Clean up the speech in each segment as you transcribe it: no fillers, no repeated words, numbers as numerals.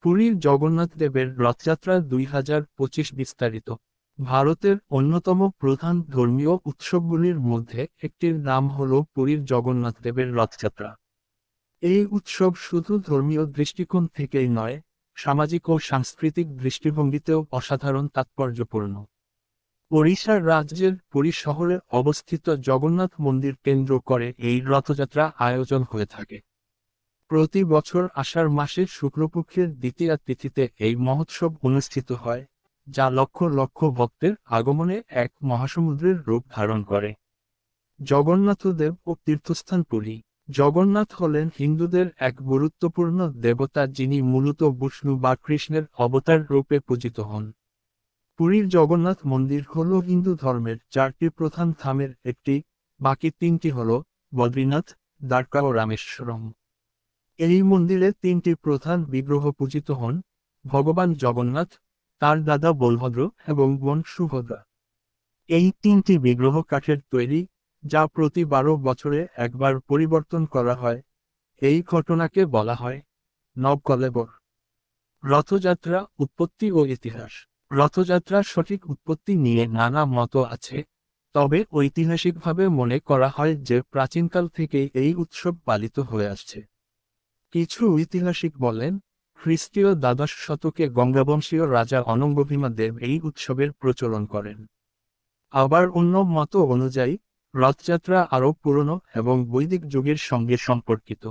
পুরীর জগন্নাথ দেবের রথযাত্রা 2025 বিস্তারিত। ভারতের অন্যতম প্রধান ধর্মীয় উৎসবগুলির মধ্যে একটির নাম হল পুরীর জগন্নাথ দেবের রথযাত্রা। এই উৎসব শুধু ধর্মীয় দৃষ্টিকোণ থেকেই নয়, সামাজিক ও সাংস্কৃতিক দৃষ্টিভঙ্গিতেও অসাধারণ তাৎপর্যপূর্ণ। ওড়িশার রাজ্যের পুরী শহরে অবস্থিত জগন্নাথ মন্দির কেন্দ্র করে এই রথযাত্রা আয়োজন হয়ে থাকে। প্রতি বছর আষাঢ় মাসের শুক্লপক্ষের দ্বিতীয়া তিথিতে এই মহোৎসব অনুষ্ঠিত হয়, যা লক্ষ লক্ষ ভক্তের আগমনে এক মহাসমুদ্রের রূপ ধারণ করে। জগন্নাথদেব ও তীর্থস্থান পুরী। জগন্নাথ হলেন হিন্দুদের এক গুরুত্বপূর্ণ দেবতা, যিনি মূলত বিষ্ণু বা কৃষ্ণের অবতার রূপে পূজিত হন। পুরীর জগন্নাথ মন্দির হল হিন্দু ধর্মের 4টি প্রধান ধামের একটি, বাকি 3টি হল বদ্রীনাথ, দ্বারকা ও রামেশ্বরম। এই মন্দিরে 3টি প্রধান বিগ্রহ পূজিত হন: ভগবান জগন্নাথ, তার দাদা বলভদ্র এবং বোন সুভদ্রা। এই 3টি বিগ্রহ কাঠের তৈরি, যা প্রতি 12 বছরে একবার পরিবর্তন করা হয়। এই ঘটনাকে বলা হয় নবকলেবর। রথযাত্রা উৎপত্তি ও ইতিহাস। রথযাত্রার সঠিক উৎপত্তি নিয়ে নানা মত আছে, তবে ঐতিহাসিকভাবে মনে করা হয় যে প্রাচীনকাল থেকেই এই উৎসব পালিত হয়ে আসছে। কিছু ঐতিহাসিক বলেন, খ্রিস্টীয় দ্বাদশ শতকে গঙ্গাবংশীয় রাজা অনঙ্গভীমা দেব এই উৎসবের প্রচলন করেন। আবার অন্য মত অনুযায়ী রথযাত্রা আরও পুরনো এবং বৈদিক যুগের সঙ্গে সম্পর্কিত।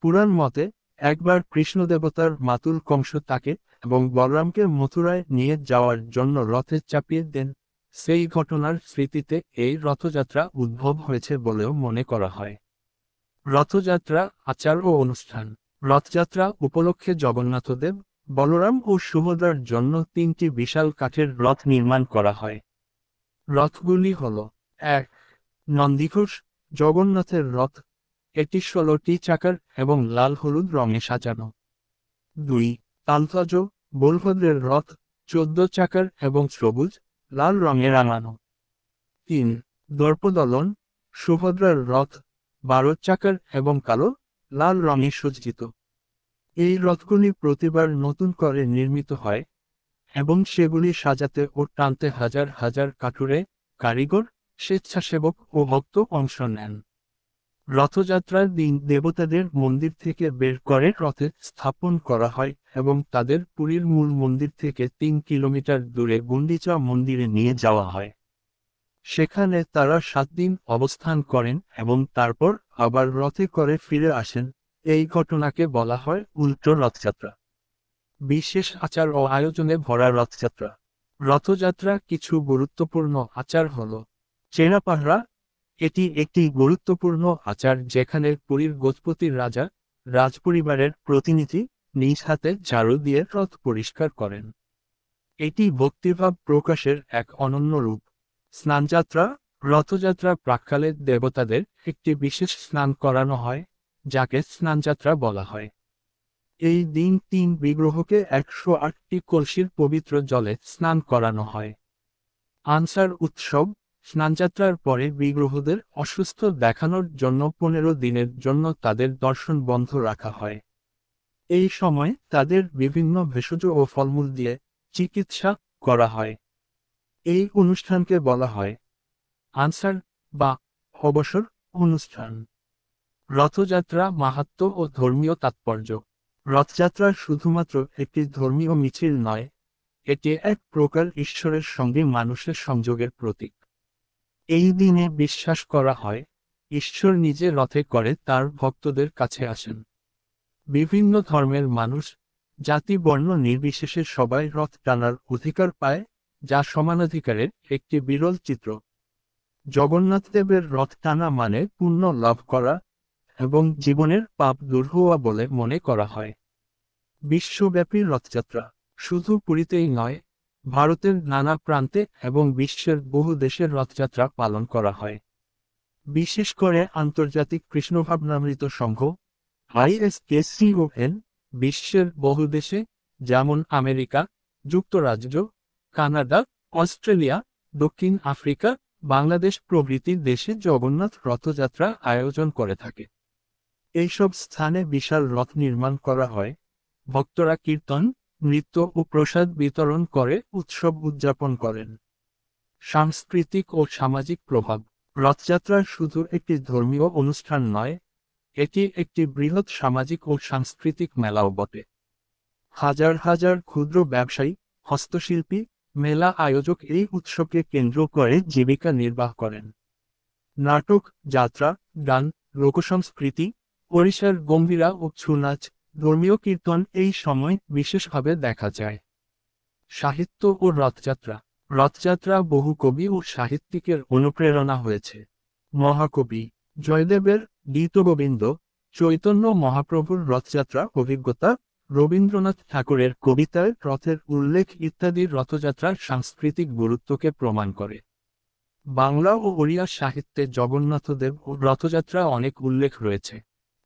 পুরাণ মতে একবার কৃষ্ণ দেবতার মাতুল কংস তাকে এবং বলরামকে মথুরায় নিয়ে যাওয়ার জন্য রথে চাপিয়ে দেন। সেই ঘটনার স্মৃতিতে এই রথযাত্রা উদ্ভব হয়েছে বলেও মনে করা হয়। রথযাত্রা আচার ও অনুষ্ঠান। রথযাত্রা উপলক্ষে জগন্নাথদেব, বলরাম ও সুভদ্রার জন্য 3টি বিশাল কাঠের রথ নির্মাণ করা হয়। রথগুলি হল: 1. নন্দীঘোষ, জগন্নাথের রথ। এটি 16টি চাকার এবং লাল হলুদ রঙে সাজানো। 2. তালধ্বজ, বলভদ্রের রথ, 14 চাকার এবং সবুজ, লাল রঙে রাঙানো। 3. দর্পদলন, সুভদ্রার রথ, 12 চাকার এবং কালো, লাল রঙে সজ্জিত। এই রথগুলি প্রতিবার নতুন করে নির্মিত হয় এবং সেগুলি সাজাতে ও টানতে হাজার হাজার কাঠুরে, কারিগর, স্বেচ্ছাসেবক ও ভক্ত অংশ নেন। রথযাত্রার দিন দেবতাদের মন্দির থেকে বের করে রথে স্থাপন করা হয় এবং তাদের পুরীর মূল মন্দির থেকে 3 কিলোমিটার দূরে গুন্ডিচা মন্দিরে নিয়ে যাওয়া হয়। সেখানে তারা 7 দিন অবস্থান করেন এবং তারপর আবার রথে করে ফিরে আসেন। এই ঘটনাকে বলা হয় উল্টো রথযাত্রা। বিশেষ আচার ও আয়োজনে ভরা রথযাত্রা। রথযাত্রা কিছু গুরুত্বপূর্ণ আচার হল: চেরা পাহরা। এটি একটি গুরুত্বপূর্ণ আচার যেখানে পুরীর গজপতি রাজা, রাজপরিবারের প্রতিনিধি, নিজ হাতে ঝাড়ু দিয়ে রথ পরিষ্কার করেন। এটি ভক্তিভাব প্রকাশের এক অনন্য রূপ। স্নানযাত্রা। রথযাত্রা প্রাক্কালে দেবতাদের একটি বিশেষ স্নান করানো হয়, যাকে স্নানযাত্রা বলা হয়। এই দিন 3 বিগ্রহকে 108টি কলসির পবিত্র জলে স্নান করানো হয়। আনসার উৎসব। স্নানযাত্রার পরে বিগ্রহদের অসুস্থ দেখানোর জন্য 15 দিনের জন্য তাদের দর্শন বন্ধ রাখা হয়। এই সময় তাদের বিভিন্ন ভেষজ ও ফলমূল দিয়ে চিকিৎসা করা হয়। এই অনুষ্ঠানকে বলা হয় আনসার বা অবসর অনুষ্ঠান। রথযাত্রা মাহাত্ম্য ও ধর্মীয় তাৎপর্য। রথযাত্রা শুধুমাত্র একটি ধর্মীয় মিছিল নয়, এটি এক প্রকার ঈশ্বরের সঙ্গে মানুষের সংযোগের প্রতীক। এই দিনে বিশ্বাস করা হয় ঈশ্বর নিজে রথে করে তার ভক্তদের কাছে আসেন। বিভিন্ন ধর্মের মানুষ, জাতি বর্ণ নির্বিশেষে সবাই রথ টানার অধিকার পায়, যা সমানাধিকারের একটি বিরল চিত্র। জগন্নাথদেবের রথ টানা মানে পুণ্য লাভ করা এবং জীবনের পাপ দূর হওয়া বলে মনে করা হয়। বিশ্বব্যাপী রথযাত্রা শুধু পুরীতেই নয়, ভারতের নানা প্রান্তে এবং বিশ্বের বহু দেশের রথযাত্রা পালন করা হয়। বিশেষ করে আন্তর্জাতিক কৃষ্ণভাবনামৃত সংঘ ISKCON বিশ্বের বহু দেশে, যেমন আমেরিকা যুক্তরাজ্য, কানাডা, অস্ট্রেলিয়া, দক্ষিণ আফ্রিকা, বাংলাদেশ প্রভৃতি দেশে জগন্নাথ রথযাত্রা আয়োজন করে থাকে। এইসব স্থানে বিশাল রথ নির্মাণ করা হয়, ভক্তরা কীর্তন, নৃত্য ও প্রসাদ বিতরণ করে উৎসব উদযাপন করেন। সাংস্কৃতিক ও সামাজিক প্রভাব। রথযাত্রা শুধু একটি ধর্মীয় অনুষ্ঠান নয়, এটি একটি বৃহৎ সামাজিক ও সাংস্কৃতিক মেলাও বটে। হাজার হাজার ক্ষুদ্র ব্যবসায়ী, হস্তশিল্পী, মেলা আয়োজক এই উৎসবকে কেন্দ্র করে জীবিকা নির্বাহ করেন। নাটক, যাত্রা, গান, লোকসংস্কৃতি, ওড়িশার গম্ভীরা ও ছৌ নাচ, ধর্মীয় কীর্তন এই সময় বিশেষভাবে দেখা যায়। সাহিত্য ও রথযাত্রা। রথযাত্রা বহু কবি ও সাহিত্যিকের অনুপ্রেরণা হয়েছে। মহাকবি জয়দেবের গীতগোবিন্দ, চৈতন্য মহাপ্রভুর রথযাত্রা অভিজ্ঞতা, রবীন্দ্রনাথ ঠাকুরের কবিতায় রথের উল্লেখ ইত্যাদি রথযাত্রার সাংস্কৃতিক গুরুত্বকে প্রমাণ করে। বাংলা ও ওড়িয়া সাহিত্যে জগন্নাথদেব ও রথযাত্রা অনেক উল্লেখ রয়েছে।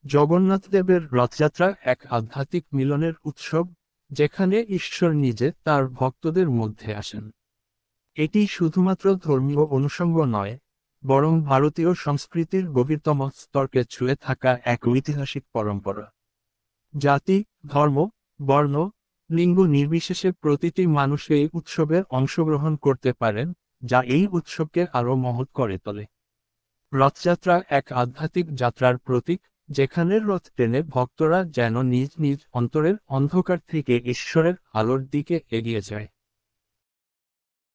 জগন্নাথদেবের রথযাত্রা এক আধ্যাত্মিক মিলনের উৎসব, যেখানে ঈশ্বর নিজে তার ভক্তদের মধ্যে আসেন। এটি শুধুমাত্র ধর্মীয় অনুষঙ্গ নয়, বরং ভারতীয় সংস্কৃতির গভীরতম স্তরকে ছুঁয়ে থাকা এক ঐতিহাসিক পরম্পরা। জাতি, ধর্ম, বর্ণ, লিঙ্গ নির্বিশেষে প্রতিটি মানুষ এই উৎসবে অংশগ্রহণ করতে পারেন, যা এই উৎসবকে আরও মহৎ করে তোলে। রথযাত্রা এক আধ্যাত্মিক যাত্রার প্রতীক, যেখানে রথ টেনে ভক্তরা যেন নিজ নিজ অন্তরের অন্ধকার থেকে ঈশ্বরের আলোর দিকে এগিয়ে যায়।